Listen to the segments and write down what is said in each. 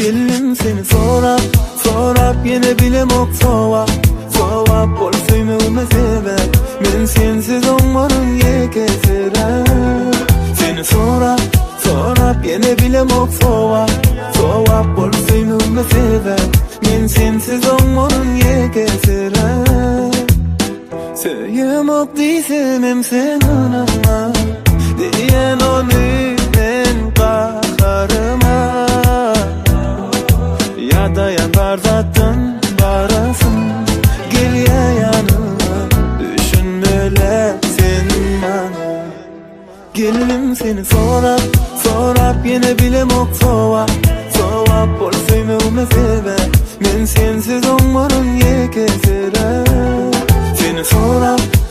Geldim seni sorap yine bilemok sovap bol söymegime sebep men sensiz olmanın yekesirem. Seni sorap yine bilemok sovap bol söymegime sebep men sensiz olmanın yekesirem. Söylemok diysem hem sen anama diyen onu ben kaharıma. Ya dayan barzatın barasın geriye yanıma, düşünmele sen bana. Geldim seni sorap yine bilemok sovap bol söymegime sebep men sensiz olmanın yekesirem. Seni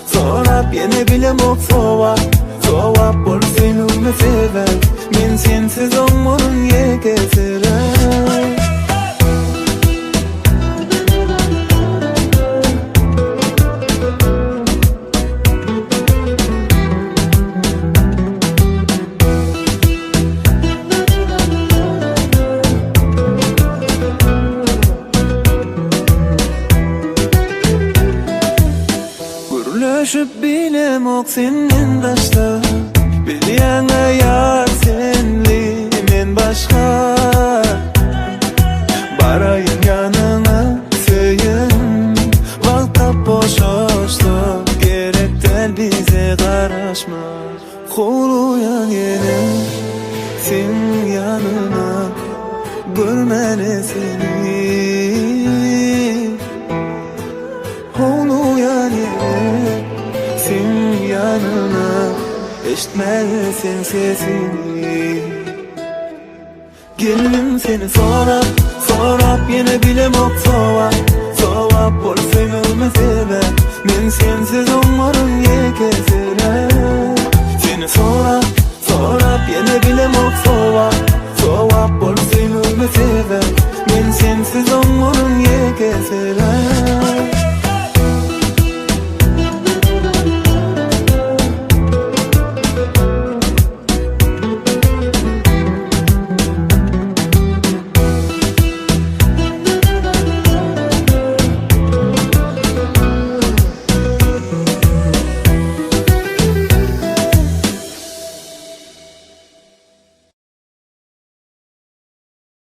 sorap yine bilemok sovap bol söymegime sebep men sensiz olmanın yekesirem. Gürleşip bilemok senin taşta bilyen ayar senli men başka. Barayın yanına söyün vakta boşoştuk gerekten bize karışma. Koluyan yine sen yanına görmene seni. Koluyan yine sen yanına eşitmezsin sesini. Geldim seni sorap yine bilemok sovap bol söymegime sebep men sensiz olmanın yekesirem. Seni sorap yine bilemok